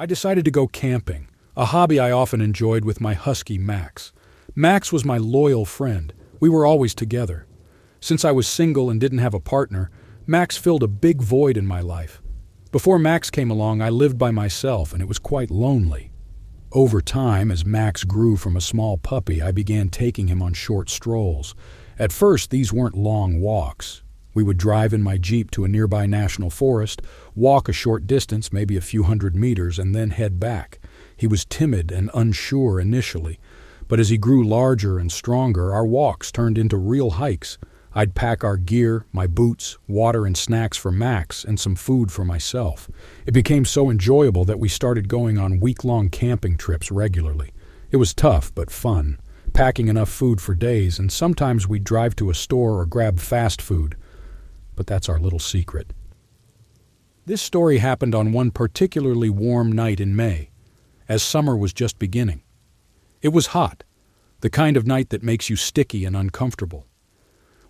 I decided to go camping, a hobby I often enjoyed with my husky Max. Max was my loyal friend. We were always together. Since I was single and didn't have a partner, Max filled a big void in my life. Before Max came along, I lived by myself, and it was quite lonely. Over time, as Max grew from a small puppy, I began taking him on short strolls. At first, these weren't long walks. We would drive in my Jeep to a nearby national forest, walk a short distance, maybe a few hundred meters, and then head back. He was timid and unsure initially, but as he grew larger and stronger, our walks turned into real hikes. I'd pack our gear, my boots, water and snacks for Max, and some food for myself. It became so enjoyable that we started going on week-long camping trips regularly. It was tough, but fun, packing enough food for days, and sometimes we'd drive to a store or grab fast food. But that's our little secret. This story happened on one particularly warm night in May, as summer was just beginning. It was hot, the kind of night that makes you sticky and uncomfortable.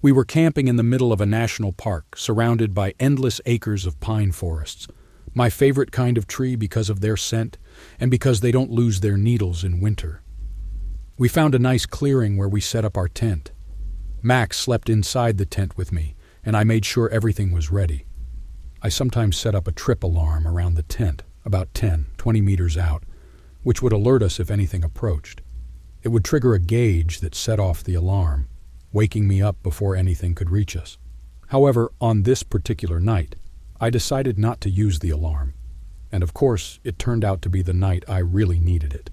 We were camping in the middle of a national park, surrounded by endless acres of pine forests, my favorite kind of tree because of their scent and because they don't lose their needles in winter. We found a nice clearing where we set up our tent. Max slept inside the tent with me, and I made sure everything was ready. I sometimes set up a trip alarm around the tent, about 20 meters out, which would alert us if anything approached. It would trigger a gauge that set off the alarm, waking me up before anything could reach us. However, on this particular night, I decided not to use the alarm, and of course, it turned out to be the night I really needed it.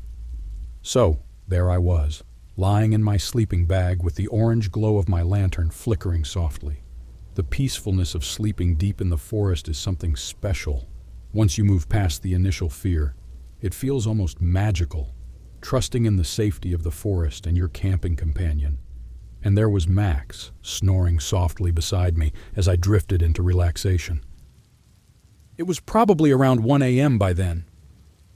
So, there I was, lying in my sleeping bag with the orange glow of my lantern flickering softly. The peacefulness of sleeping deep in the forest is something special. Once you move past the initial fear, it feels almost magical, trusting in the safety of the forest and your camping companion. And there was Max, snoring softly beside me as I drifted into relaxation. It was probably around 1 a.m. by then.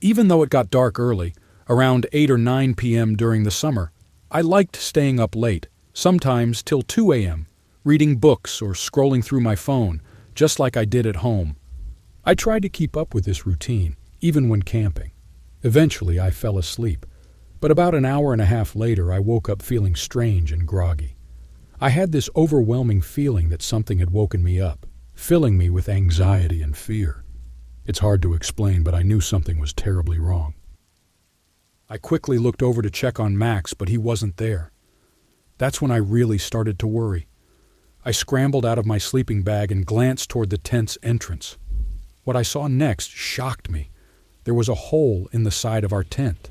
Even though it got dark early, around 8 or 9 p.m. during the summer, I liked staying up late, sometimes till 2 a.m., reading books or scrolling through my phone, just like I did at home. I tried to keep up with this routine, even when camping. Eventually, I fell asleep. But about an hour and a half later, I woke up feeling strange and groggy. I had this overwhelming feeling that something had woken me up, filling me with anxiety and fear. It's hard to explain, but I knew something was terribly wrong. I quickly looked over to check on Max, but he wasn't there. That's when I really started to worry. I scrambled out of my sleeping bag and glanced toward the tent's entrance. What I saw next shocked me. There was a hole in the side of our tent.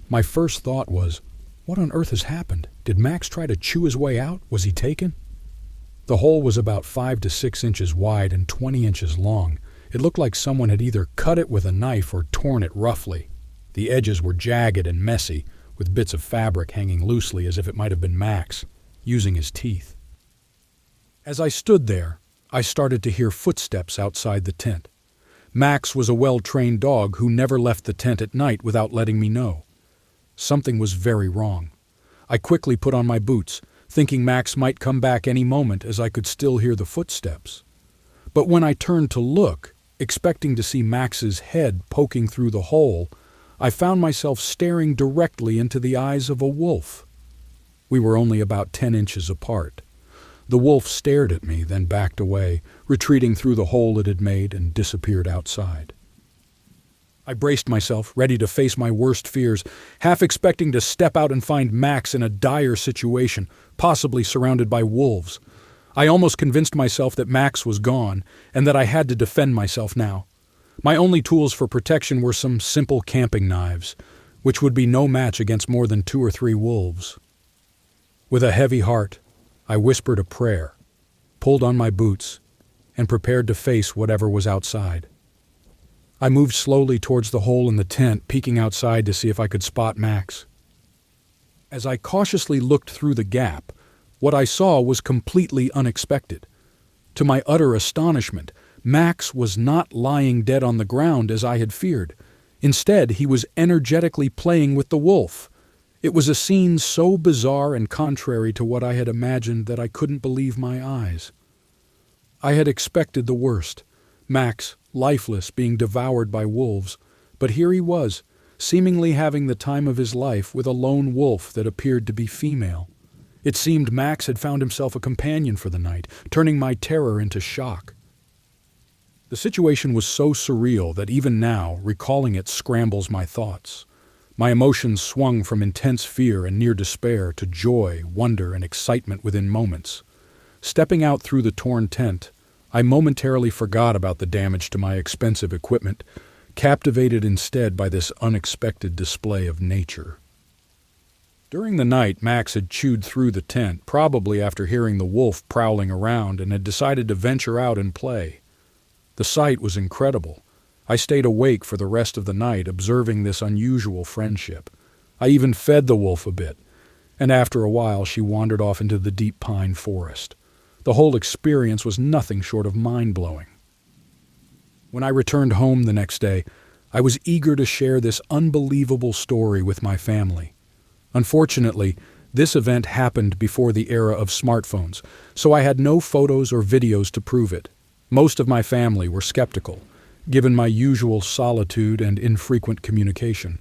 My first thought was, what on earth has happened? Did Max try to chew his way out? Was he taken? The hole was about 5 to 6 inches wide and 20 inches long. It looked like someone had either cut it with a knife or torn it roughly. The edges were jagged and messy, with bits of fabric hanging loosely as if it might have been Max, using his teeth. As I stood there, I started to hear footsteps outside the tent. Max was a well-trained dog who never left the tent at night without letting me know. Something was very wrong. I quickly put on my boots, thinking Max might come back any moment as I could still hear the footsteps. But when I turned to look, expecting to see Max's head poking through the hole, I found myself staring directly into the eyes of a wolf. We were only about 10 inches apart. The wolf stared at me, then backed away, retreating through the hole it had made and disappeared outside. I braced myself, ready to face my worst fears, half expecting to step out and find Max in a dire situation, possibly surrounded by wolves. I almost convinced myself that Max was gone, and that I had to defend myself now. My only tools for protection were some simple camping knives, which would be no match against more than 2 or 3 wolves. With a heavy heart, I whispered a prayer, pulled on my boots, and prepared to face whatever was outside. I moved slowly towards the hole in the tent, peeking outside to see if I could spot Max. As I cautiously looked through the gap, what I saw was completely unexpected. To my utter astonishment, Max was not lying dead on the ground as I had feared. Instead, he was energetically playing with the wolf. It was a scene so bizarre and contrary to what I had imagined that I couldn't believe my eyes. I had expected the worst, Max, lifeless, being devoured by wolves, But here he was, seemingly having the time of his life with a lone wolf that appeared to be female. It seemed Max had found himself a companion for the night, turning my terror into shock. The situation was so surreal that even now, recalling it scrambles my thoughts. My emotions swung from intense fear and near despair to joy, wonder, and excitement within moments. Stepping out through the torn tent, I momentarily forgot about the damage to my expensive equipment, captivated instead by this unexpected display of nature. During the night, Max had chewed through the tent, probably after hearing the wolf prowling around, and had decided to venture out and play. The sight was incredible. I stayed awake for the rest of the night, observing this unusual friendship. I even fed the wolf a bit, and after a while she wandered off into the deep pine forest. The whole experience was nothing short of mind-blowing. When I returned home the next day, I was eager to share this unbelievable story with my family. Unfortunately, this event happened before the era of smartphones, so I had no photos or videos to prove it. Most of my family were skeptical, given my usual solitude and infrequent communication.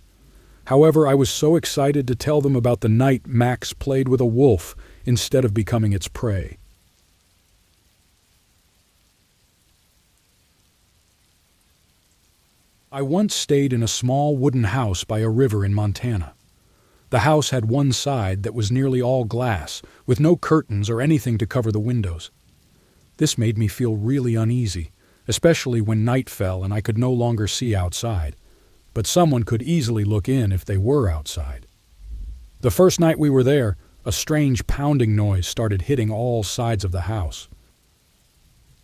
However, I was so excited to tell them about the night Max played with a wolf instead of becoming its prey. I once stayed in a small wooden house by a river in Montana. The house had one side that was nearly all glass, with no curtains or anything to cover the windows. This made me feel really uneasy, especially when night fell and I could no longer see outside. But someone could easily look in if they were outside. The first night we were there, a strange pounding noise started hitting all sides of the house.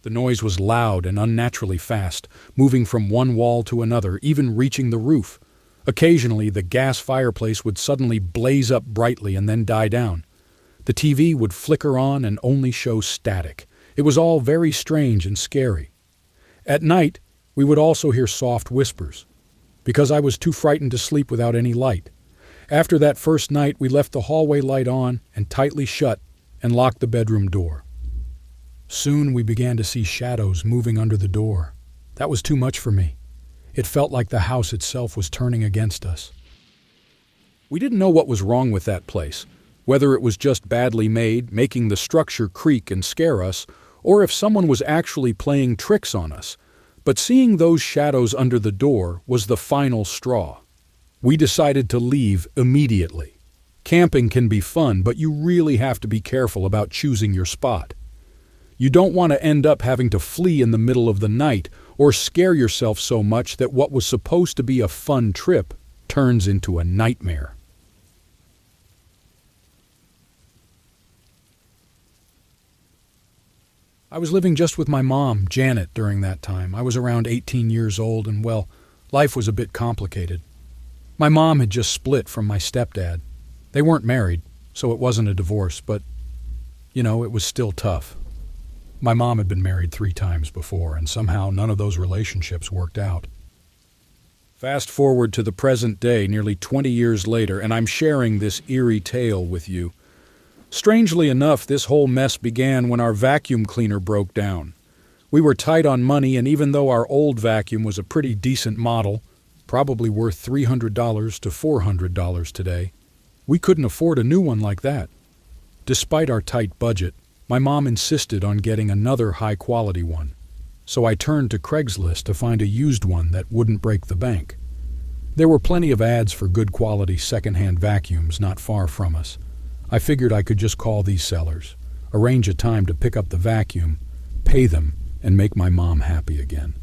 The noise was loud and unnaturally fast, moving from one wall to another, even reaching the roof. Occasionally, the gas fireplace would suddenly blaze up brightly and then die down. The TV would flicker on and only show static. It was all very strange and scary. At night, we would also hear soft whispers, because I was too frightened to sleep without any light. After that first night, we left the hallway light on and tightly shut and locked the bedroom door. Soon we began to see shadows moving under the door. That was too much for me. It felt like the house itself was turning against us. We didn't know what was wrong with that place, whether it was just badly made, making the structure creak and scare us, or if someone was actually playing tricks on us. But seeing those shadows under the door was the final straw. We decided to leave immediately. Camping can be fun, but you really have to be careful about choosing your spot. You don't want to end up having to flee in the middle of the night or scare yourself so much that what was supposed to be a fun trip turns into a nightmare. I was living just with my mom, Janet, during that time. I was around 18 years old and, well, life was a bit complicated. My mom had just split from my stepdad. They weren't married, so it wasn't a divorce, but, it was still tough. My mom had been married 3 times before, and somehow none of those relationships worked out. Fast forward to the present day, nearly 20 years later, and I'm sharing this eerie tale with you. Strangely enough, this whole mess began when our vacuum cleaner broke down. We were tight on money, and even though our old vacuum was a pretty decent model, probably worth $300 to $400 today, we couldn't afford a new one like that. Despite our tight budget, my mom insisted on getting another high-quality one, so I turned to Craigslist to find a used one that wouldn't break the bank. There were plenty of ads for good-quality second-hand vacuums not far from us. I figured I could just call these sellers, arrange a time to pick up the vacuum, pay them, and make my mom happy again.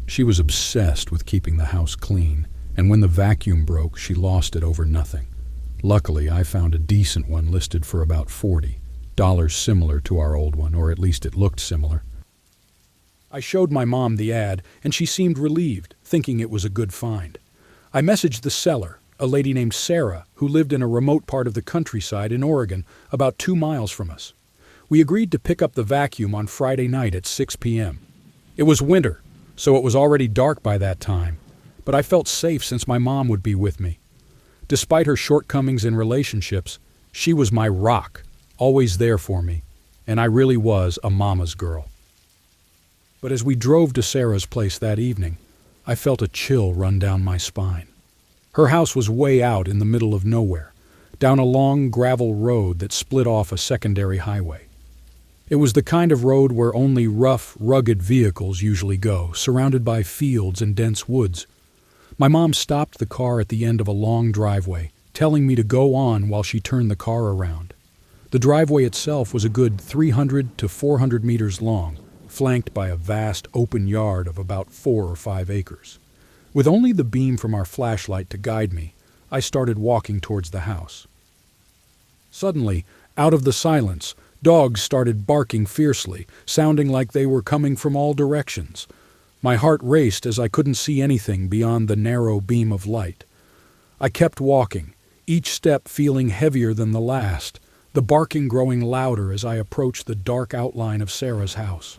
She was obsessed with keeping the house clean, and when the vacuum broke, she lost it over nothing. Luckily, I found a decent one listed for about $40, similar to our old one, or at least it looked similar. I showed my mom the ad, and she seemed relieved, thinking it was a good find. I messaged the seller, a lady named Sarah, who lived in a remote part of the countryside in Oregon, about 2 miles from us. We agreed to pick up the vacuum on Friday night at 6 p.m. It was winter, so it was already dark by that time, but I felt safe since my mom would be with me. Despite her shortcomings in relationships, she was my rock, always there for me, and I really was a mama's girl. But as we drove to Sarah's place that evening, I felt a chill run down my spine. Her house was way out in the middle of nowhere, down a long gravel road that split off a secondary highway. It was the kind of road where only rough, rugged vehicles usually go, surrounded by fields and dense woods. My mom stopped the car at the end of a long driveway, telling me to go on while she turned the car around. The driveway itself was a good 300 to 400 meters long, flanked by a vast open yard of about 4 or 5 acres. With only the beam from our flashlight to guide me, I started walking towards the house. Suddenly, out of the silence, dogs started barking fiercely, sounding like they were coming from all directions. My heart raced as I couldn't see anything beyond the narrow beam of light. I kept walking, each step feeling heavier than the last, the barking growing louder as I approached the dark outline of Sarah's house.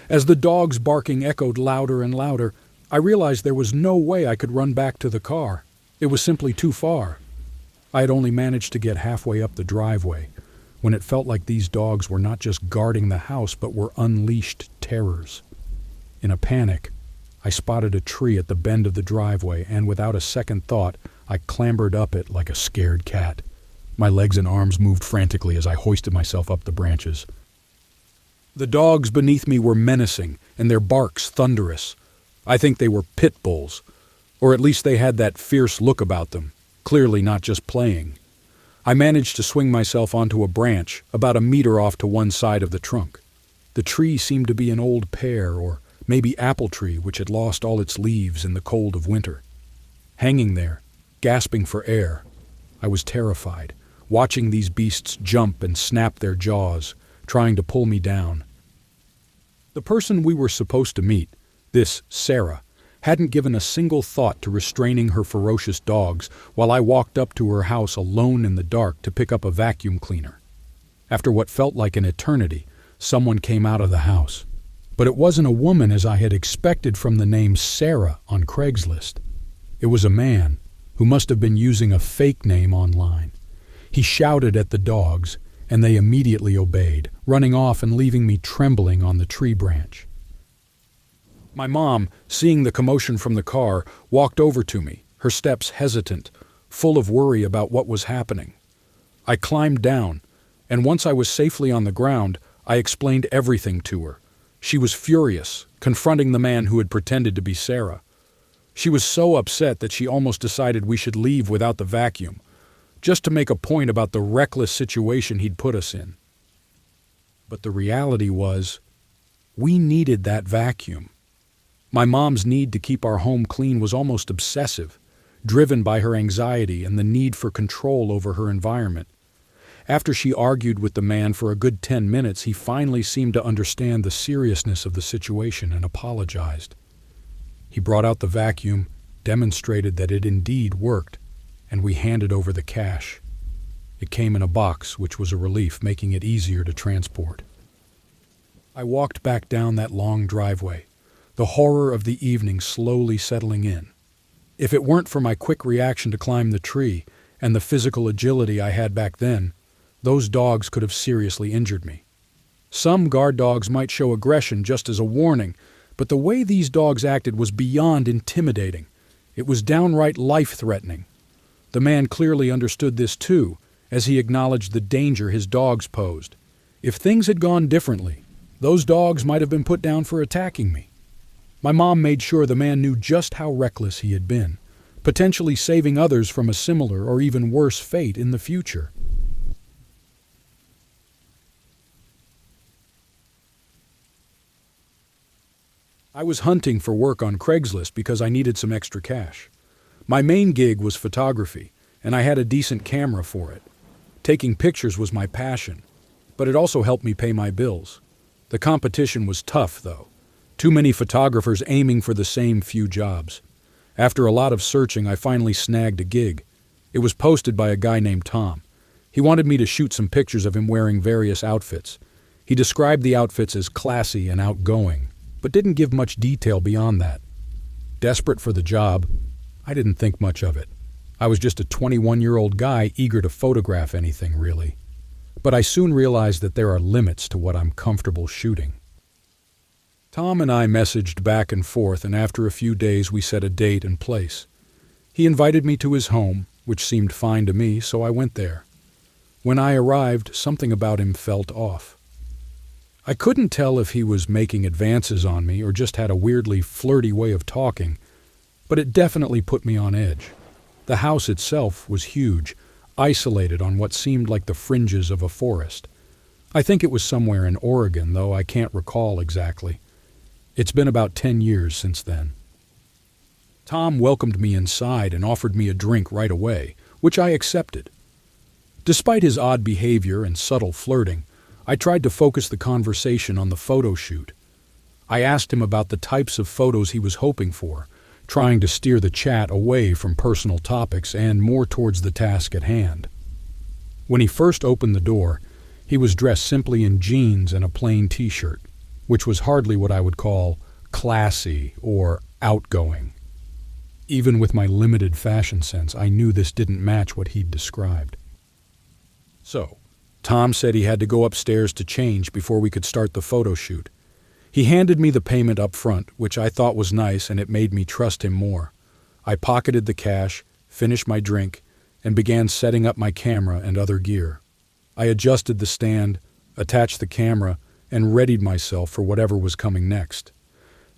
As the dog's barking echoed louder and louder, I realized there was no way I could run back to the car. It was simply too far. I had only managed to get halfway up the driveway when it felt like these dogs were not just guarding the house but were unleashed terrors. In a panic, I spotted a tree at the bend of the driveway and without a second thought, I clambered up it like a scared cat. My legs and arms moved frantically as I hoisted myself up the branches. The dogs beneath me were menacing and their barks thunderous. I think they were pit bulls, or at least they had that fierce look about them, clearly not just playing. I managed to swing myself onto a branch about a meter off to one side of the trunk. The tree seemed to be an old pear or maybe apple tree which had lost all its leaves in the cold of winter. Hanging there, gasping for air, I was terrified, watching these beasts jump and snap their jaws, trying to pull me down. The person we were supposed to meet, this Sarah, hadn't given a single thought to restraining her ferocious dogs while I walked up to her house alone in the dark to pick up a vacuum cleaner. After what felt like an eternity, someone came out of the house. But it wasn't a woman as I had expected from the name Sarah on Craigslist. It was a man who must have been using a fake name online. He shouted at the dogs, and they immediately obeyed, running off and leaving me trembling on the tree branch. My mom, seeing the commotion from the car, walked over to me, her steps hesitant, full of worry about what was happening. I climbed down, and once I was safely on the ground, I explained everything to her. She was furious, confronting the man who had pretended to be Sarah. She was so upset that she almost decided we should leave without the vacuum, just to make a point about the reckless situation he'd put us in. But the reality was, we needed that vacuum. My mom's need to keep our home clean was almost obsessive, driven by her anxiety and the need for control over her environment. After she argued with the man for a good 10 minutes, he finally seemed to understand the seriousness of the situation and apologized. He brought out the vacuum, demonstrated that it indeed worked, and we handed over the cash. It came in a box, which was a relief, making it easier to transport. I walked back down that long driveway, the horror of the evening slowly settling in. If it weren't for my quick reaction to climb the tree and the physical agility I had back then, those dogs could have seriously injured me. Some guard dogs might show aggression just as a warning, but the way these dogs acted was beyond intimidating. It was downright life-threatening. The man clearly understood this too, as he acknowledged the danger his dogs posed. If things had gone differently, those dogs might have been put down for attacking me. My mom made sure the man knew just how reckless he had been, potentially saving others from a similar or even worse fate in the future. I was hunting for work on Craigslist because I needed some extra cash. My main gig was photography, and I had a decent camera for it. Taking pictures was my passion, but it also helped me pay my bills. The competition was tough, though. Too many photographers aiming for the same few jobs. After a lot of searching, I finally snagged a gig. It was posted by a guy named Tom. He wanted me to shoot some pictures of him wearing various outfits. He described the outfits as classy and outgoing, but didn't give much detail beyond that. Desperate for the job, I didn't think much of it. I was just a 21-year-old guy eager to photograph anything, really. But I soon realized that there are limits to what I'm comfortable shooting. Tom and I messaged back and forth, and after a few days we set a date and place. He invited me to his home, which seemed fine to me, so I went there. When I arrived, something about him felt off. I couldn't tell if he was making advances on me or just had a weirdly flirty way of talking, but it definitely put me on edge. The house itself was huge, isolated on what seemed like the fringes of a forest. I think it was somewhere in Oregon, though I can't recall exactly. It's been about 10 years since then. Tom welcomed me inside and offered me a drink right away, which I accepted. Despite his odd behavior and subtle flirting, I tried to focus the conversation on the photo shoot. I asked him about the types of photos he was hoping for, trying to steer the chat away from personal topics and more towards the task at hand. When he first opened the door, he was dressed simply in jeans and a plain t-shirt, which was hardly what I would call classy or outgoing. Even with my limited fashion sense, I knew this didn't match what he'd described. So, Tom said he had to go upstairs to change before we could start the photo shoot. He handed me the payment up front, which I thought was nice, and it made me trust him more. I pocketed the cash, finished my drink, and began setting up my camera and other gear. I adjusted the stand, attached the camera, and readied myself for whatever was coming next.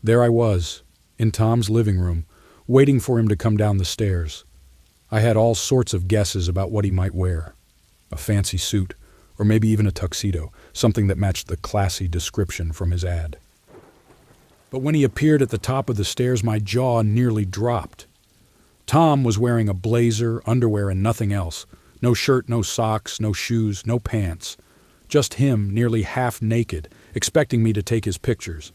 There I was, in Tom's living room, waiting for him to come down the stairs. I had all sorts of guesses about what he might wear. A fancy suit, or maybe even a tuxedo, something that matched the classy description from his ad. But when he appeared at the top of the stairs, my jaw nearly dropped. Tom was wearing a blazer, underwear, and nothing else. No shirt, no socks, no shoes, no pants. Just him, nearly half naked, expecting me to take his pictures.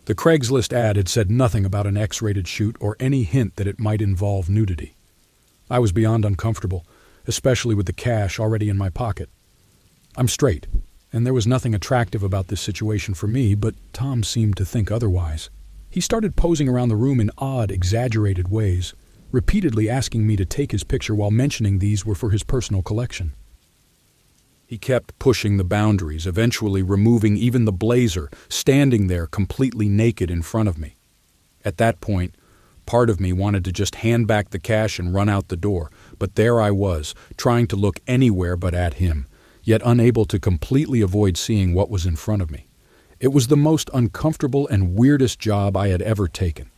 The Craigslist ad had said nothing about an X-rated shoot or any hint that it might involve nudity. I was beyond uncomfortable, especially with the cash already in my pocket. I'm straight, and there was nothing attractive about this situation for me, but Tom seemed to think otherwise. He started posing around the room in odd, exaggerated ways, repeatedly asking me to take his picture while mentioning these were for his personal collection. He kept pushing the boundaries, eventually removing even the blazer, standing there completely naked in front of me. At that point, part of me wanted to just hand back the cash and run out the door, but there I was, trying to look anywhere but at him, yet unable to completely avoid seeing what was in front of me. It was the most uncomfortable and weirdest job I had ever taken.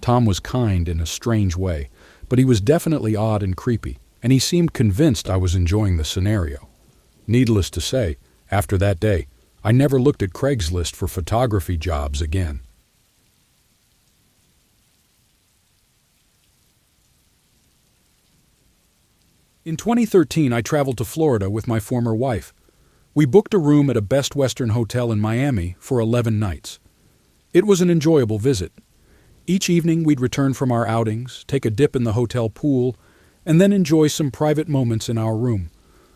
Tom was kind in a strange way, but he was definitely odd and creepy, and he seemed convinced I was enjoying the scenario. Needless to say, after that day, I never looked at Craigslist for photography jobs again. In 2013, I traveled to Florida with my former wife. We booked a room at a Best Western hotel in Miami for 11 nights. It was an enjoyable visit. Each evening we'd return from our outings, take a dip in the hotel pool, and then enjoy some private moments in our room.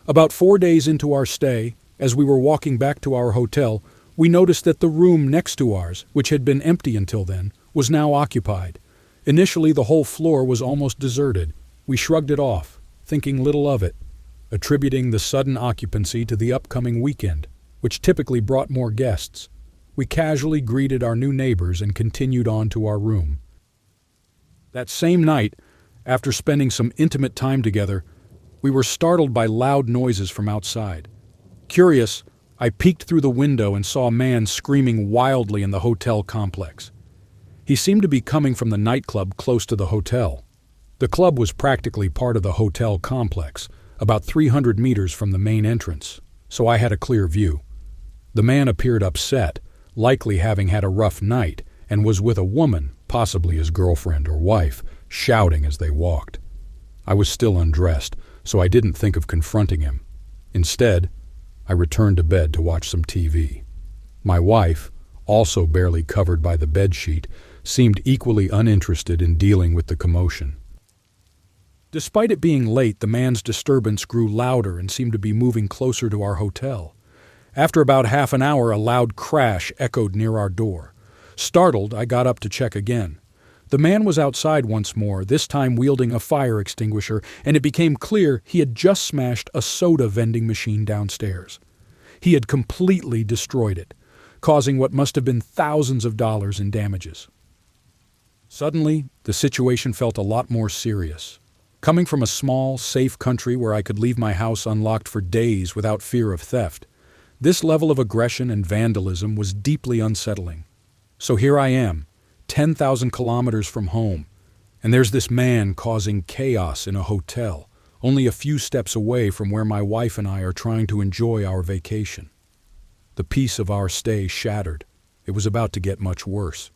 About 4 days into our stay, as we were walking back to our hotel, we noticed that the room next to ours, which had been empty until then, was now occupied. Initially, the whole floor was almost deserted. We shrugged it off, thinking little of it, attributing the sudden occupancy to the upcoming weekend, which typically brought more guests. We casually greeted our new neighbors and continued on to our room. That same night, after spending some intimate time together, we were startled by loud noises from outside. Curious, I peeked through the window and saw a man screaming wildly in the hotel complex. He seemed to be coming from the nightclub close to the hotel. The club was practically part of the hotel complex, about 300 meters from the main entrance, so I had a clear view. The man appeared upset, likely having had a rough night, and was with a woman, possibly his girlfriend or wife, shouting as they walked. I was still undressed, so I didn't think of confronting him. Instead, I returned to bed to watch some TV. My wife, also barely covered by the bedsheet, seemed equally uninterested in dealing with the commotion. Despite it being late, the man's disturbance grew louder and seemed to be moving closer to our hotel. After about half an hour, a loud crash echoed near our door. Startled, I got up to check again. The man was outside once more, this time wielding a fire extinguisher, and it became clear he had just smashed a soda vending machine downstairs. He had completely destroyed it, causing what must have been thousands of dollars in damages. Suddenly, the situation felt a lot more serious. Coming from a small, safe country where I could leave my house unlocked for days without fear of theft, this level of aggression and vandalism was deeply unsettling. So here I am, 10,000 kilometers from home, and there's this man causing chaos in a hotel, only a few steps away from where my wife and I are trying to enjoy our vacation. The peace of our stay shattered. It was about to get much worse.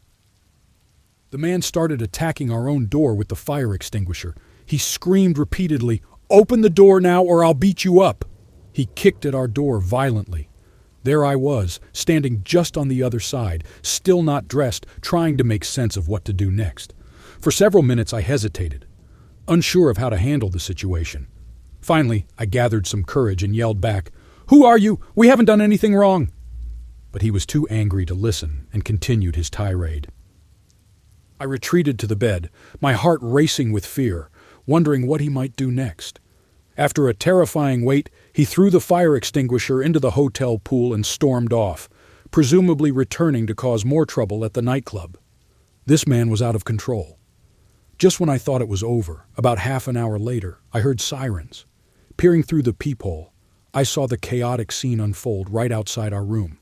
The man started attacking our own door with the fire extinguisher. He screamed repeatedly, "Open the door now or I'll beat you up!" He kicked at our door violently. There I was, standing just on the other side, still not dressed, trying to make sense of what to do next. For several minutes I hesitated, unsure of how to handle the situation. Finally, I gathered some courage and yelled back, "Who are you? We haven't done anything wrong!" But he was too angry to listen and continued his tirade. I retreated to the bed, my heart racing with fear, wondering what he might do next. After a terrifying wait, he threw the fire extinguisher into the hotel pool and stormed off, presumably returning to cause more trouble at the nightclub. This man was out of control. Just when I thought it was over, about half an hour later, I heard sirens. Peering through the peephole, I saw the chaotic scene unfold right outside our room.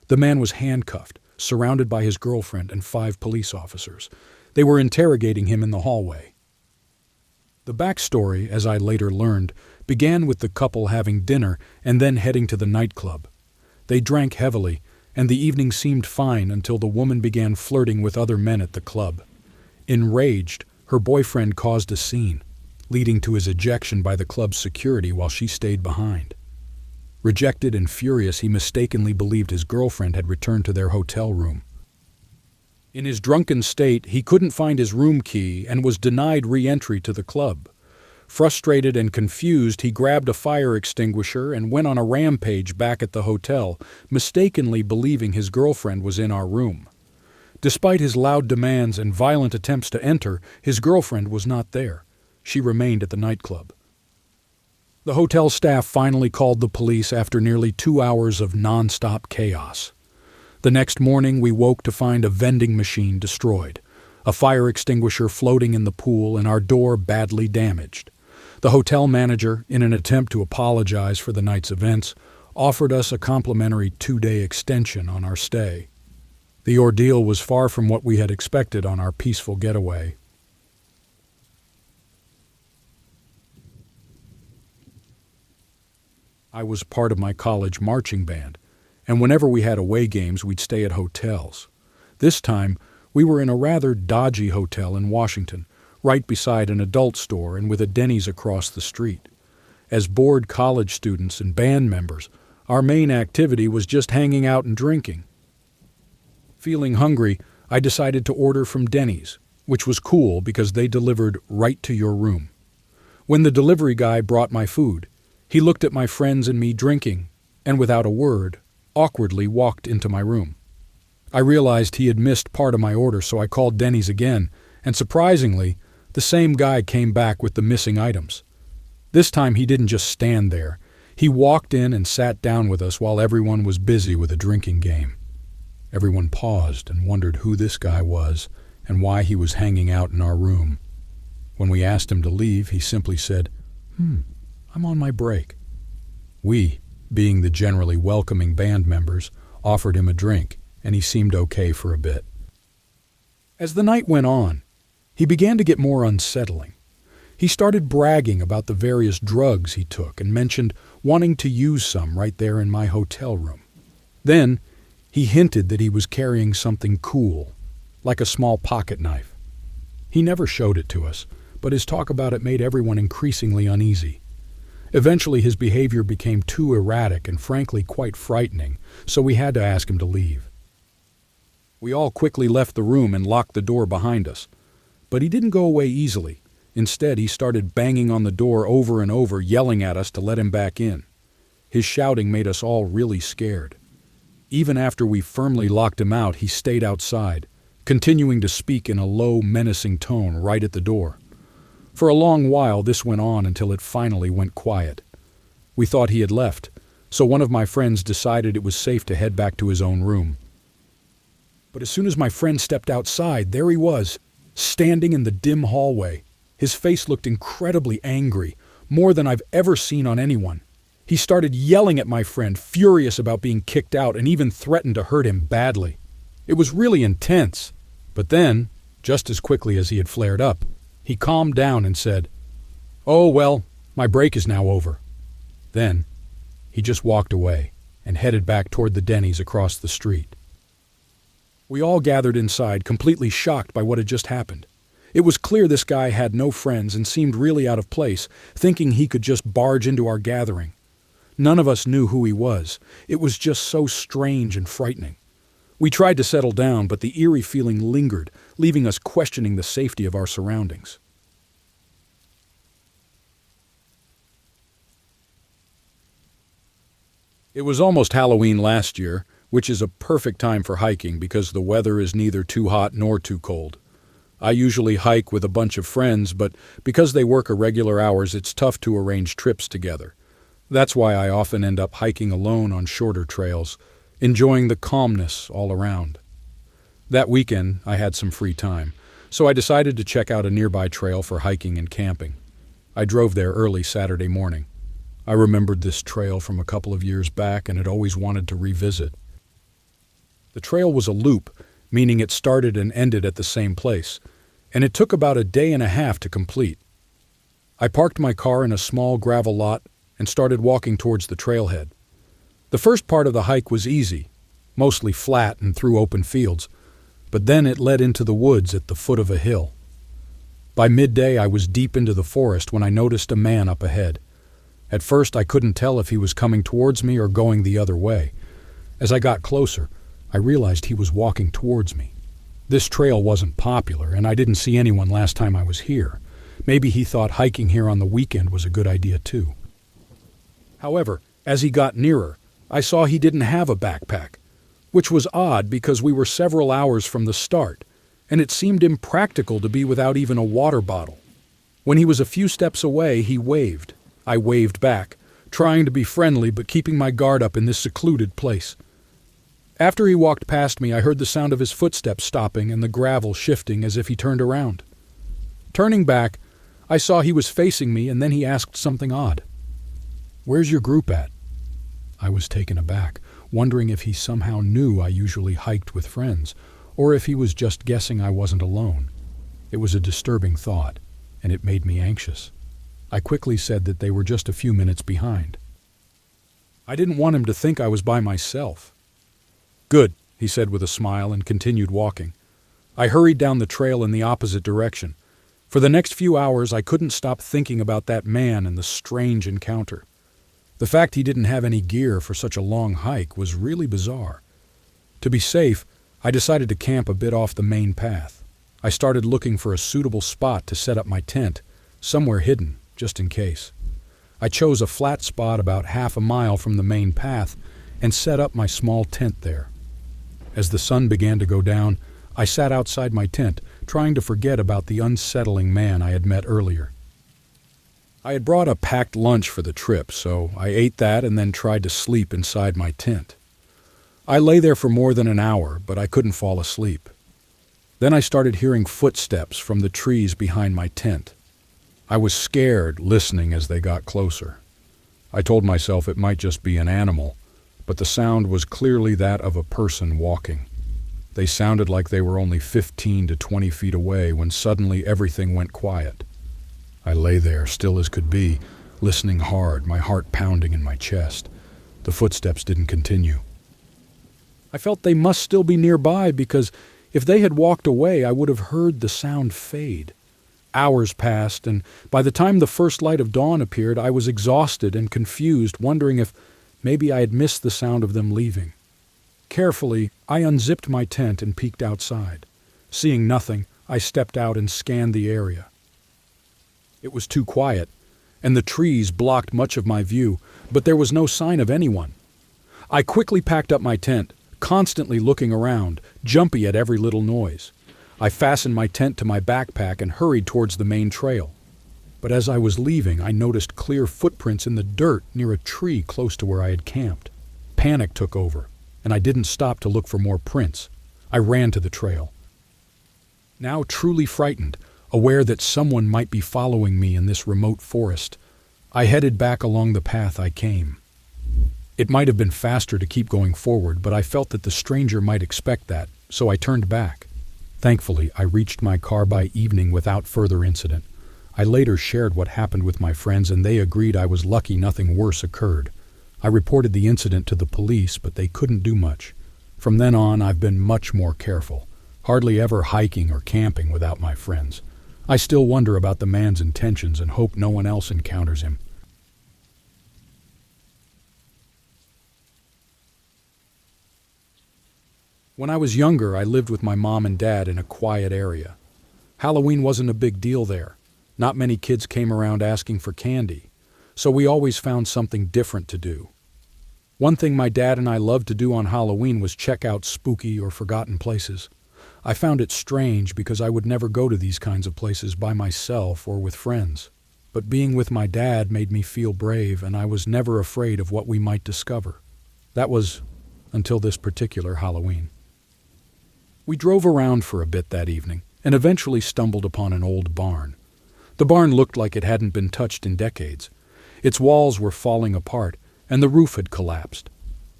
The man was handcuffed, surrounded by his girlfriend and 5 police officers. They were interrogating him in the hallway. The backstory, as I later learned, began with the couple having dinner and then heading to the nightclub. They drank heavily, and the evening seemed fine until the woman began flirting with other men at the club. Enraged, her boyfriend caused a scene, leading to his ejection by the club's security while she stayed behind. Rejected and furious, he mistakenly believed his girlfriend had returned to their hotel room. In his drunken state, he couldn't find his room key and was denied re-entry to the club. Frustrated and confused, he grabbed a fire extinguisher and went on a rampage back at the hotel, mistakenly believing his girlfriend was in our room. Despite his loud demands and violent attempts to enter, his girlfriend was not there. She remained at the nightclub. The hotel staff finally called the police after nearly 2 hours of non-stop chaos. The next morning, we woke to find a vending machine destroyed, a fire extinguisher floating in the pool, and our door badly damaged. The hotel manager, in an attempt to apologize for the night's events, offered us a complimentary 2-day extension on our stay. The ordeal was far from what we had expected on our peaceful getaway. I was part of my college marching band, and whenever we had away games, we'd stay at hotels. This time, we were in a rather dodgy hotel in Washington, right beside an adult store and with a Denny's across the street. As bored college students and band members, our main activity was just hanging out and drinking. Feeling hungry, I decided to order from Denny's, which was cool because they delivered right to your room. When the delivery guy brought my food, he looked at my friends and me drinking, and without a word, awkwardly walked into my room. I realized he had missed part of my order, so I called Denny's again, and surprisingly, the same guy came back with the missing items. This time he didn't just stand there. He walked in and sat down with us while everyone was busy with a drinking game. Everyone paused and wondered who this guy was and why he was hanging out in our room. When we asked him to leave, he simply said, I'm on my break." We, being the generally welcoming band members, offered him a drink, and he seemed okay for a bit. As the night went on, he began to get more unsettling. He started bragging about the various drugs he took and mentioned wanting to use some right there in my hotel room. Then, he hinted that he was carrying something cool, like a small pocket knife. He never showed it to us, but his talk about it made everyone increasingly uneasy. Eventually, his behavior became too erratic and frankly quite frightening, so we had to ask him to leave. We all quickly left the room and locked the door behind us. But he didn't go away easily. Instead, he started banging on the door over and over, yelling at us to let him back in. His shouting made us all really scared. Even after we firmly locked him out, he stayed outside, continuing to speak in a low, menacing tone right at the door. For a long while, this went on until it finally went quiet. We thought he had left, so one of my friends decided it was safe to head back to his own room. But as soon as my friend stepped outside, there he was, standing in the dim hallway. His face looked incredibly angry, more than I've ever seen on anyone. He started yelling at my friend, furious about being kicked out, and even threatened to hurt him badly. It was really intense. But then, just as quickly as he had flared up, he calmed down and said, "Oh, well, my break is now over." Then, he just walked away and headed back toward the Denny's across the street. We all gathered inside, completely shocked by what had just happened. It was clear this guy had no friends and seemed really out of place, thinking he could just barge into our gathering. None of us knew who he was. It was just so strange and frightening. We tried to settle down, but the eerie feeling lingered, leaving us questioning the safety of our surroundings. It was almost Halloween last year, which is a perfect time for hiking because the weather is neither too hot nor too cold. I usually hike with a bunch of friends, but because they work irregular hours, it's tough to arrange trips together. That's why I often end up hiking alone on shorter trails, enjoying the calmness all around. That weekend, I had some free time, so I decided to check out a nearby trail for hiking and camping. I drove there early Saturday morning. I remembered this trail from a couple of years back and had always wanted to revisit. The trail was a loop, meaning it started and ended at the same place, and it took about a day and a half to complete. I parked my car in a small gravel lot and started walking towards the trailhead. The first part of the hike was easy, mostly flat and through open fields, but then it led into the woods at the foot of a hill. By midday, I was deep into the forest when I noticed a man up ahead. At first, I couldn't tell if he was coming towards me or going the other way. As I got closer, I realized he was walking towards me. This trail wasn't popular, and I didn't see anyone last time I was here. Maybe he thought hiking here on the weekend was a good idea too. However, as he got nearer, I saw he didn't have a backpack, which was odd because we were several hours from the start, and it seemed impractical to be without even a water bottle. When he was a few steps away, he waved. I waved back, trying to be friendly but keeping my guard up in this secluded place. After he walked past me, I heard the sound of his footsteps stopping and the gravel shifting as if he turned around. Turning back, I saw he was facing me, and then he asked something odd. "Where's your group at?" I was taken aback, wondering if he somehow knew I usually hiked with friends, or if he was just guessing I wasn't alone. It was a disturbing thought, and it made me anxious. I quickly said that they were just a few minutes behind. I didn't want him to think I was by myself. "Good," he said with a smile and continued walking. I hurried down the trail in the opposite direction. For the next few hours, I couldn't stop thinking about that man and the strange encounter. The fact he didn't have any gear for such a long hike was really bizarre. To be safe, I decided to camp a bit off the main path. I started looking for a suitable spot to set up my tent, somewhere hidden, just in case. I chose a flat spot about half a mile from the main path and set up my small tent there. As the sun began to go down, I sat outside my tent, trying to forget about the unsettling man I had met earlier. I had brought a packed lunch for the trip, so I ate that and then tried to sleep inside my tent. I lay there for more than an hour, but I couldn't fall asleep. Then I started hearing footsteps from the trees behind my tent. I was scared, listening as they got closer. I told myself it might just be an animal, but the sound was clearly that of a person walking. They sounded like they were only 15 to 20 feet away when suddenly everything went quiet. I lay there, still as could be, listening hard, my heart pounding in my chest. The footsteps didn't continue. I felt they must still be nearby because if they had walked away, I would have heard the sound fade. Hours passed, and by the time the first light of dawn appeared, I was exhausted and confused, wondering if maybe I had missed the sound of them leaving. Carefully, I unzipped my tent and peeked outside. Seeing nothing, I stepped out and scanned the area. It was too quiet, and the trees blocked much of my view, but there was no sign of anyone. I quickly packed up my tent, constantly looking around, jumpy at every little noise. I fastened my tent to my backpack and hurried towards the main trail. But as I was leaving, I noticed clear footprints in the dirt near a tree close to where I had camped. Panic took over, and I didn't stop to look for more prints. I ran to the trail. Now truly frightened, aware that someone might be following me in this remote forest, I headed back along the path I came. It might have been faster to keep going forward, but I felt that the stranger might expect that, so I turned back. Thankfully, I reached my car by evening without further incident. I later shared what happened with my friends, and they agreed I was lucky nothing worse occurred. I reported the incident to the police, but they couldn't do much. From then on, I've been much more careful, hardly ever hiking or camping without my friends. I still wonder about the man's intentions and hope no one else encounters him. When I was younger, I lived with my mom and dad in a quiet area. Halloween wasn't a big deal there. Not many kids came around asking for candy, so we always found something different to do. One thing my dad and I loved to do on Halloween was check out spooky or forgotten places. I found it strange because I would never go to these kinds of places by myself or with friends. But being with my dad made me feel brave, and I was never afraid of what we might discover. That was until this particular Halloween. We drove around for a bit that evening and eventually stumbled upon an old barn. The barn looked like it hadn't been touched in decades. Its walls were falling apart, and the roof had collapsed.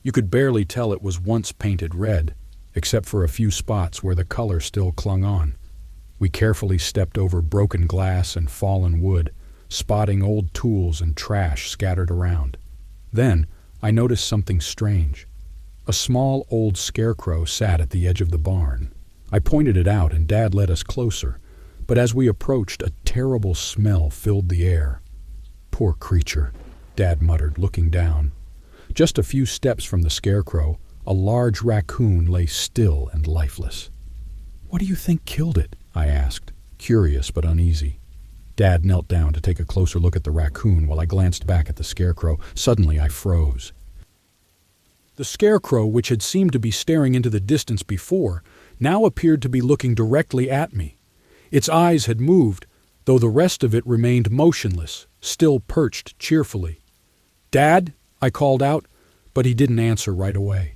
You could barely tell it was once painted red, except for a few spots where the color still clung on. We carefully stepped over broken glass and fallen wood, spotting old tools and trash scattered around. Then I noticed something strange. A small old scarecrow sat at the edge of the barn. I pointed it out, and Dad led us closer, but as we approached, a terrible smell filled the air. "Poor creature," Dad muttered, looking down. Just a few steps from the scarecrow, a large raccoon lay still and lifeless. "What do you think killed it?" I asked, curious but uneasy. Dad knelt down to take a closer look at the raccoon while I glanced back at the scarecrow. Suddenly I froze. The scarecrow, which had seemed to be staring into the distance before, now appeared to be looking directly at me. Its eyes had moved, though the rest of it remained motionless, still perched cheerfully. "Dad?" I called out, but he didn't answer right away.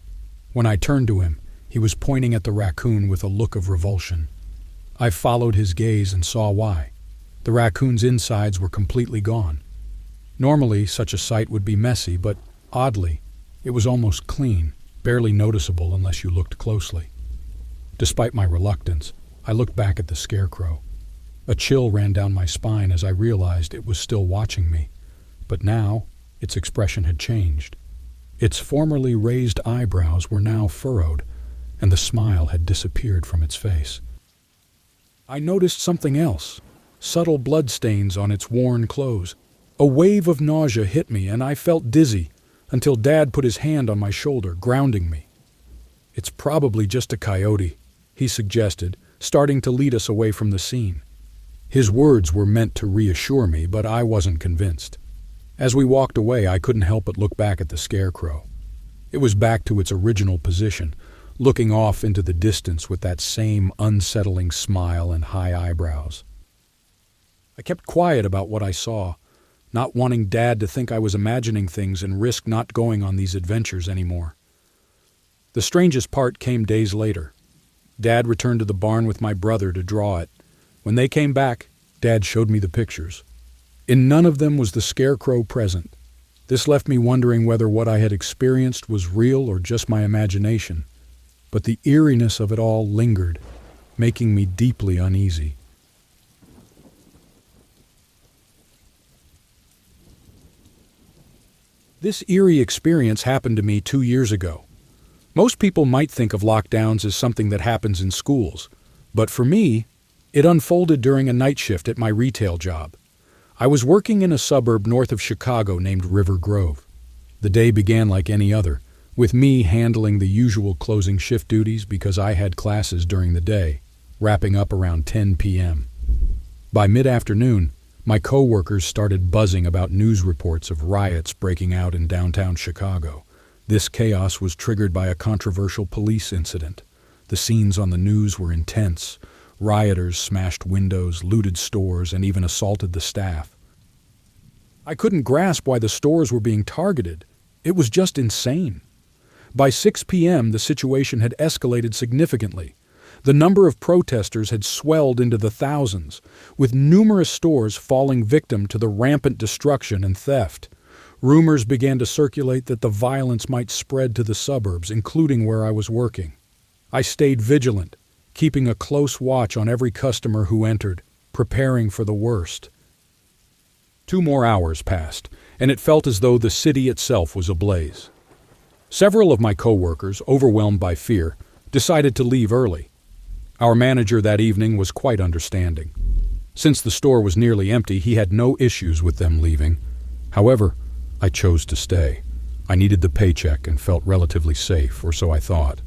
When I turned to him, he was pointing at the raccoon with a look of revulsion. I followed his gaze and saw why. The raccoon's insides were completely gone. Normally, such a sight would be messy, but oddly, it was almost clean, barely noticeable unless you looked closely. Despite my reluctance, I looked back at the scarecrow. A chill ran down my spine as I realized it was still watching me, but now its expression had changed. Its formerly raised eyebrows were now furrowed, and the smile had disappeared from its face. I noticed something else, subtle bloodstains on its worn clothes. A wave of nausea hit me, and I felt dizzy, until Dad put his hand on my shoulder, grounding me. "It's probably just a coyote," he suggested, starting to lead us away from the scene. His words were meant to reassure me, but I wasn't convinced. As we walked away, I couldn't help but look back at the scarecrow. It was back to its original position, looking off into the distance with that same unsettling smile and high eyebrows. I kept quiet about what I saw, not wanting Dad to think I was imagining things and risk not going on these adventures anymore. The strangest part came days later. Dad returned to the barn with my brother to draw it. When they came back, Dad showed me the pictures. In none of them was the scarecrow present. This left me wondering whether what I had experienced was real or just my imagination. But the eeriness of it all lingered, making me deeply uneasy. This eerie experience happened to me 2 years ago. Most people might think of lockdowns as something that happens in schools, but for me, it unfolded during a night shift at my retail job. I was working in a suburb north of Chicago named River Grove. The day began like any other, with me handling the usual closing shift duties because I had classes during the day, wrapping up around 10 p.m. By mid-afternoon, my co-workers started buzzing about news reports of riots breaking out in downtown Chicago. This chaos was triggered by a controversial police incident. The scenes on the news were intense. Rioters smashed windows, looted stores, and even assaulted the staff. I couldn't grasp why the stores were being targeted. It was just insane. By 6 p.m., the situation had escalated significantly. The number of protesters had swelled into the thousands, with numerous stores falling victim to the rampant destruction and theft. Rumors began to circulate that the violence might spread to the suburbs, including where I was working. I stayed vigilant, keeping a close watch on every customer who entered, preparing for the worst. 2 more hours passed, and it felt as though the city itself was ablaze. Several of my coworkers, overwhelmed by fear, decided to leave early. Our manager that evening was quite understanding. Since the store was nearly empty, he had no issues with them leaving. However, I chose to stay. I needed the paycheck and felt relatively safe, or so I thought.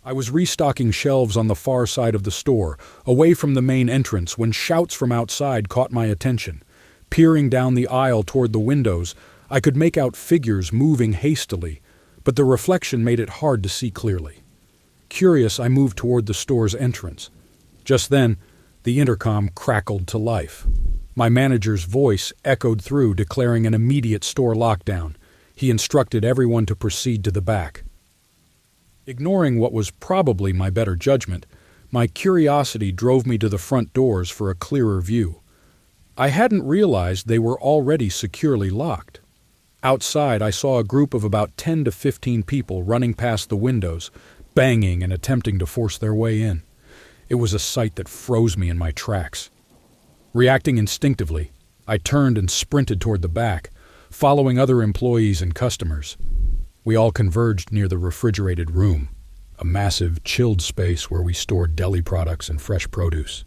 I was restocking shelves on the far side of the store, away from the main entrance, when shouts from outside caught my attention. Peering down the aisle toward the windows, I could make out figures moving hastily, but the reflection made it hard to see clearly. Curious, I moved toward the store's entrance. Just then, the intercom crackled to life. My manager's voice echoed through, declaring an immediate store lockdown. He instructed everyone to proceed to the back. Ignoring what was probably my better judgment, my curiosity drove me to the front doors for a clearer view. I hadn't realized they were already securely locked. Outside, I saw a group of about 10 to 15 people running past the windows, banging and attempting to force their way in. It was a sight that froze me in my tracks. Reacting instinctively, I turned and sprinted toward the back, following other employees and customers. We all converged near the refrigerated room, a massive, chilled space where we stored deli products and fresh produce.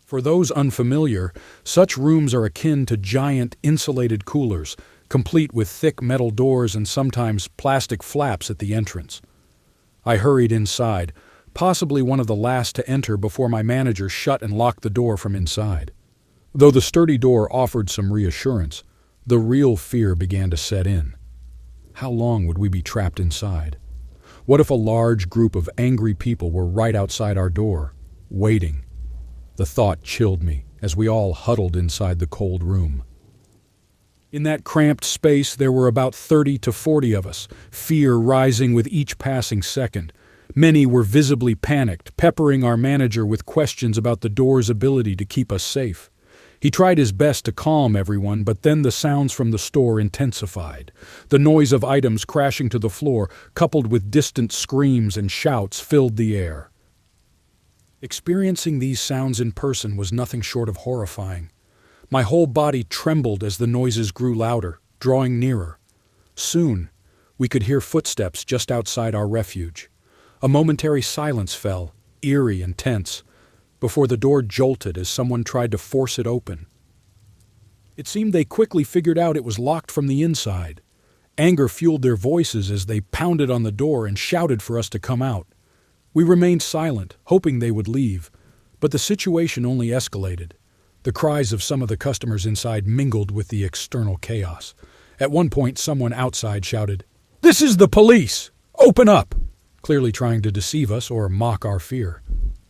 For those unfamiliar, such rooms are akin to giant insulated coolers, complete with thick metal doors and sometimes plastic flaps at the entrance. I hurried inside, possibly one of the last to enter before my manager shut and locked the door from inside. Though the sturdy door offered some reassurance, the real fear began to set in. How long would we be trapped inside? What if a large group of angry people were right outside our door, waiting? The thought chilled me as we all huddled inside the cold room. In that cramped space, there were about 30 to 40 of us, fear rising with each passing second. Many were visibly panicked, peppering our manager with questions about the door's ability to keep us safe. He tried his best to calm everyone, but then the sounds from the store intensified. The noise of items crashing to the floor, coupled with distant screams and shouts, filled the air. Experiencing these sounds in person was nothing short of horrifying. My whole body trembled as the noises grew louder, drawing nearer. Soon, we could hear footsteps just outside our refuge. A momentary silence fell, eerie and tense, before the door jolted as someone tried to force it open. It seemed they quickly figured out it was locked from the inside. Anger fueled their voices as they pounded on the door and shouted for us to come out. We remained silent, hoping they would leave, but the situation only escalated. The cries of some of the customers inside mingled with the external chaos. At one point, someone outside shouted, "This is the police! Open up!" clearly trying to deceive us or mock our fear.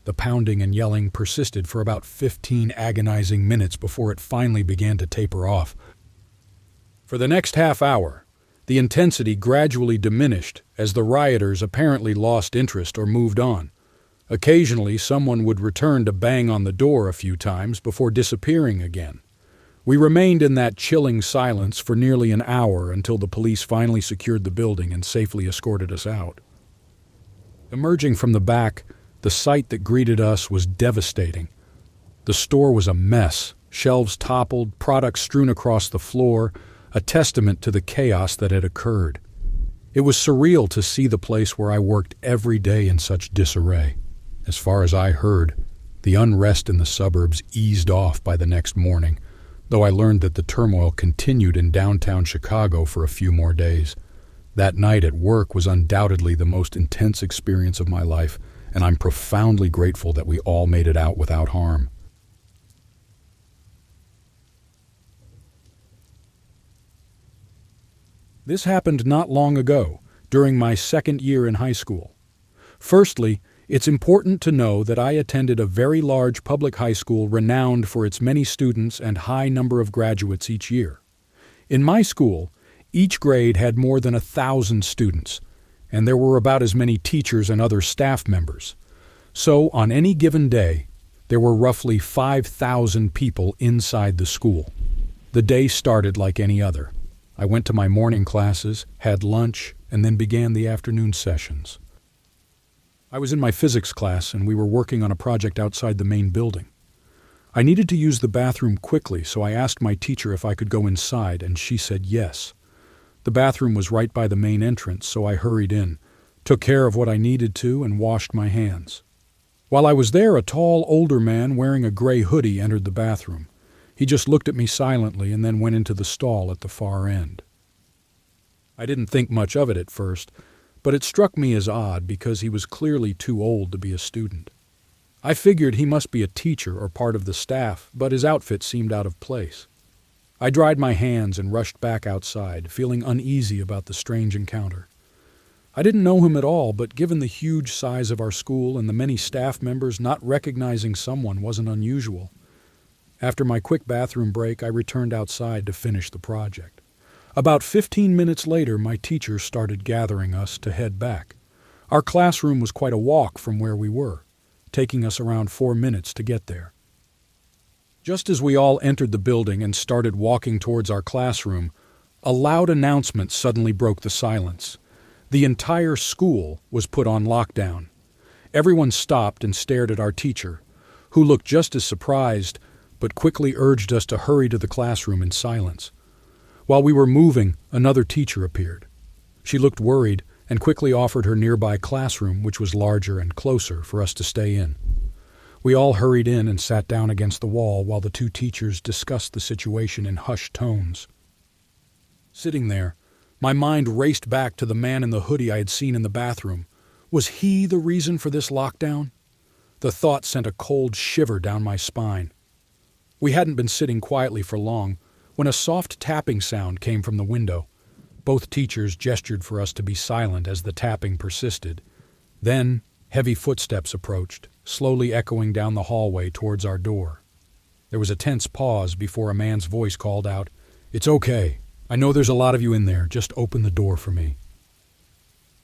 The pounding and yelling persisted for about 15 agonizing minutes before it finally began to taper off. For the next half hour, the intensity gradually diminished as the rioters apparently lost interest or moved on. Occasionally, someone would return to bang on the door a few times before disappearing again. We remained in that chilling silence for nearly an hour until the police finally secured the building and safely escorted us out. Emerging from the back, the sight that greeted us was devastating. The store was a mess, shelves toppled, products strewn across the floor, a testament to the chaos that had occurred. It was surreal to see the place where I worked every day in such disarray. As far as I heard, the unrest in the suburbs eased off by the next morning, though I learned that the turmoil continued in downtown Chicago for a few more days. That night at work was undoubtedly the most intense experience of my life, and I'm profoundly grateful that we all made it out without harm. This happened not long ago, during my second year in high school. Firstly, It's important to know that I attended a very large public high school renowned for its many students and high number of graduates each year. In my school, each grade had more than 1,000 students, and there were about as many teachers and other staff members. So, on any given day, there were roughly 5,000 people inside the school. The day started like any other. I went to my morning classes, had lunch, and then began the afternoon sessions. I was in my physics class, and we were working on a project outside the main building. I needed to use the bathroom quickly, so I asked my teacher if I could go inside, and she said yes. The bathroom was right by the main entrance, so I hurried in, took care of what I needed to, and washed my hands. While I was there, a tall, older man wearing a gray hoodie entered the bathroom. He just looked at me silently and then went into the stall at the far end. I didn't think much of it at first, but it struck me as odd because he was clearly too old to be a student. I figured he must be a teacher or part of the staff, but his outfit seemed out of place. I dried my hands and rushed back outside, feeling uneasy about the strange encounter. I didn't know him at all, but given the huge size of our school and the many staff members, not recognizing someone wasn't unusual. After my quick bathroom break, I returned outside to finish the project. About 15 minutes later, my teacher started gathering us to head back. Our classroom was quite a walk from where we were, taking us around 4 minutes to get there. Just as we all entered the building and started walking towards our classroom, a loud announcement suddenly broke the silence. The entire school was put on lockdown. Everyone stopped and stared at our teacher, who looked just as surprised, but quickly urged us to hurry to the classroom in silence. While we were moving, another teacher appeared. She looked worried and quickly offered her nearby classroom, which was larger and closer, for us to stay in. We all hurried in and sat down against the wall while the two teachers discussed the situation in hushed tones. Sitting there, my mind raced back to the man in the hoodie I had seen in the bathroom. Was he the reason for this lockdown? The thought sent a cold shiver down my spine. We hadn't been sitting quietly for long when a soft tapping sound came from the window. Both teachers gestured for us to be silent as the tapping persisted. Then, heavy footsteps approached, slowly echoing down the hallway towards our door. There was a tense pause before a man's voice called out, "It's okay. I know there's a lot of you in there. Just open the door for me."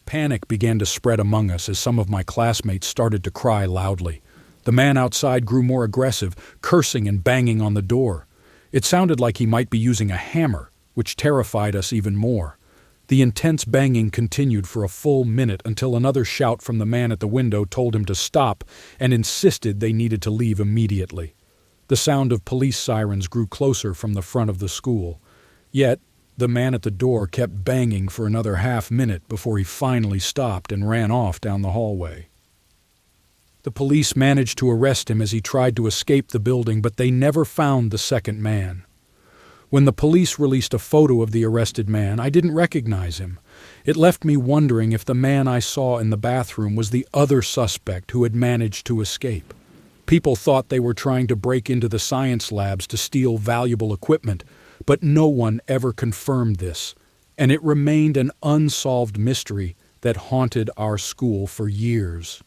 Panic began to spread among us as some of my classmates started to cry loudly. The man outside grew more aggressive, cursing and banging on the door. It sounded like he might be using a hammer, which terrified us even more. The intense banging continued for a full minute until another shout from the man at the window told him to stop and insisted they needed to leave immediately. The sound of police sirens grew closer from the front of the school. Yet, the man at the door kept banging for another half-minute before he finally stopped and ran off down the hallway. The police managed to arrest him as he tried to escape the building, but they never found the second man. When the police released a photo of the arrested man, I didn't recognize him. It left me wondering if the man I saw in the bathroom was the other suspect who had managed to escape. People thought they were trying to break into the science labs to steal valuable equipment, but no one ever confirmed this, and it remained an unsolved mystery that haunted our school for years.